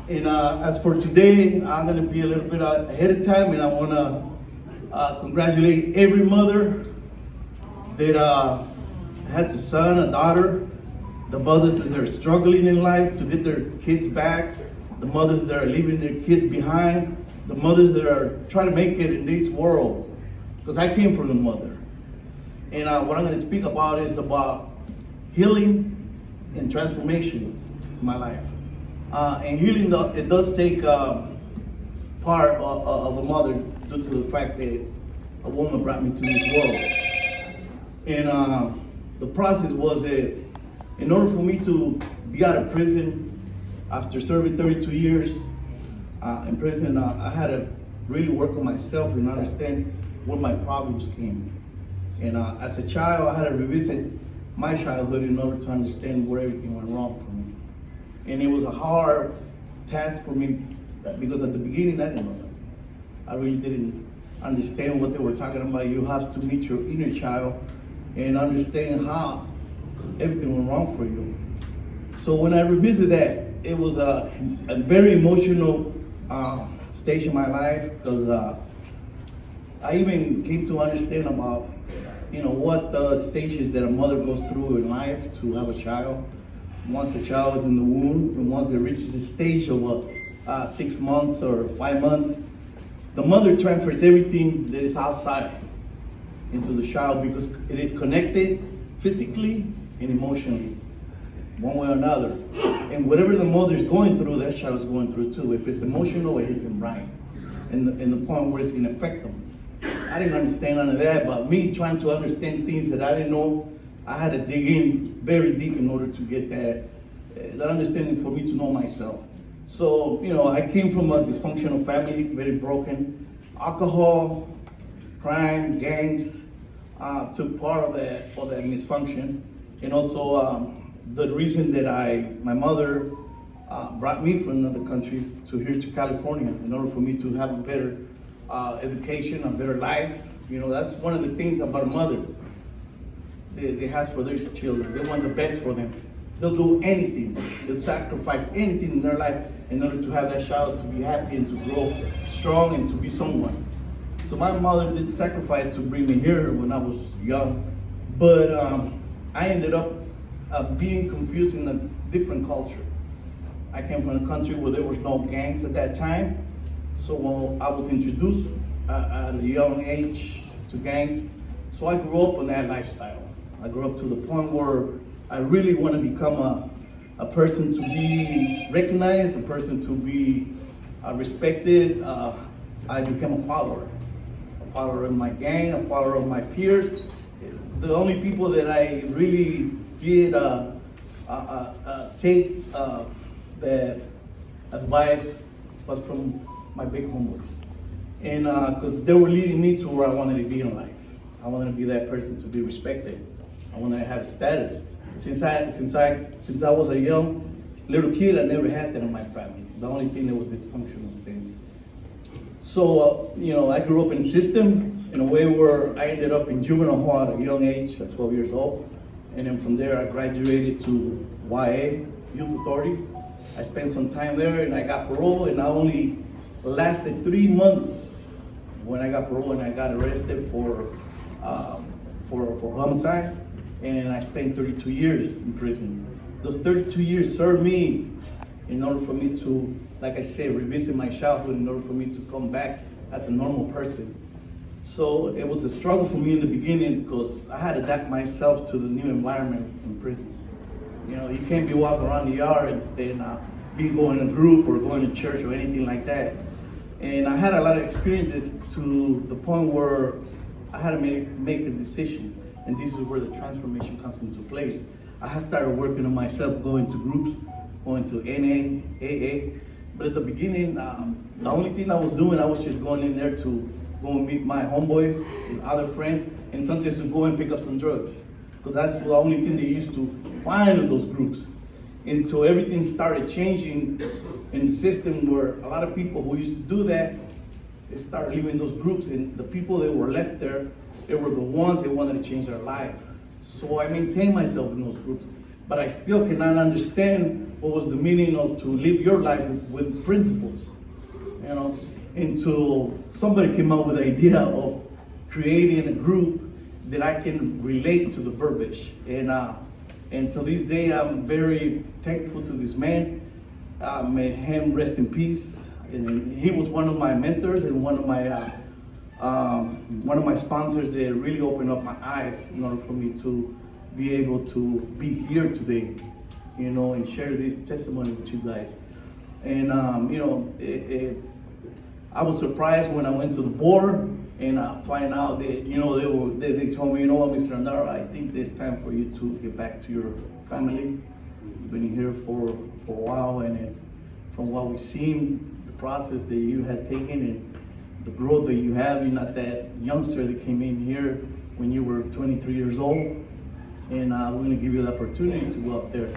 And as for today, I'm gonna be a little bit ahead of time, and I wanna congratulate every mother that has a son, a daughter, the mothers that are struggling in life to get their kids back, the mothers that are leaving their kids behind, the mothers that are trying to make it in this world. Because I came from a mother. And what I'm going to speak about is about healing and transformation in my life. And healing, it does take part of a mother due to the fact that a woman brought me to this world. And the process was that in order for me to be out of prison after serving 32 years in prison, I had to really work on myself and understand where my problems came. And as a child, I had to revisit my childhood in order to understand where everything went wrong for me. And it was a hard task for me because at the beginning, I didn't know nothing. I really didn't understand what they were talking about. You have to meet your inner child and understand how everything went wrong for you. So when I revisit that, it was a very emotional stage in my life because I even came to understand about, what the stages that a mother goes through in life to have a child. Once the child is in the womb, and once it reaches the stage of 6 months or 5 months, the mother transfers everything that is outside into the child because it is connected physically and emotionally, one way or another. And whatever the mother's going through, that child is going through too. If it's emotional, it hits them right, and the point where it's going to affect them. I didn't understand none of that, but me trying to understand things that I didn't know, I had to dig in very deep in order to get that understanding for me to know myself. So, I came from a dysfunctional family, very broken. Alcohol, crime, gangs took part of that misfunction. And also the reason that my mother brought me from another country to here to California in order for me to have a better education, a better life. That's one of the things about a mother. They have for their children. They want the best for them. They'll do anything. They'll sacrifice anything in their life in order to have that child to be happy and to grow strong and to be someone. So my mother did sacrifice to bring me here when I was young, but I ended up being confused in a different culture. I came from a country where there was no gangs at that time, so when I was introduced at a young age to gangs, so I grew up on that lifestyle. I grew up to the point where I really want to become a person to be recognized, a person to be respected. I became a follower of my gang, a follower of my peers. The only people that I really did take the advice was from my big homeboys. And because they were leading me to where I wanted to be in life. I wanted to be that person to be respected. I wanted to have status. Since I was a young little kid, I never had that in my family. The only thing that was dysfunctional things. So, I grew up in a system in a way where I ended up in juvenile hall at a young age, at 12 years old. And then from there, I graduated to YA, Youth Authority. I spent some time there and I got parole, and I only lasted 3 months when I got parole and I got arrested for homicide. And I spent 32 years in prison. Those 32 years served me in order for me to, like I said, revisit my childhood in order for me to come back as a normal person. So it was a struggle for me in the beginning because I had to adapt myself to the new environment in prison. You can't be walking around the yard and be going in a group or going to church or anything like that. And I had a lot of experiences to the point where I had to make a decision. And this is where the transformation comes into place. I had started working on myself, going to groups, going to NA, AA. But at the beginning, the only thing I was doing, I was just going in there to go and meet my homeboys and other friends, and sometimes to go and pick up some drugs. Because that's the only thing they used to find in those groups. And so everything started changing in the system where a lot of people who used to do that, they started leaving those groups, and the people that were left there, they were the ones that wanted to change their life. So I maintained myself in those groups. but I still cannot understand what was the meaning of to live your life with principles, you know, until somebody came up with the idea of creating a group that I can relate to the verbiage. And to this day, I'm very thankful to this man. May him rest in peace. And he was one of my mentors and one of my sponsors that really opened up my eyes in order for me to be able to be here today, you know, and share this testimony with you guys. And you know, I was surprised when I went to the board and I find out that, you know, they told me, you know what, Mr. Andara, I think it's time for you to get back to your family. You've been here for a while, and from what we've seen, the process that you had taken and the growth that you have, you're not that youngster that came in here when you were 23 years old. And we're gonna give you the opportunity to go up there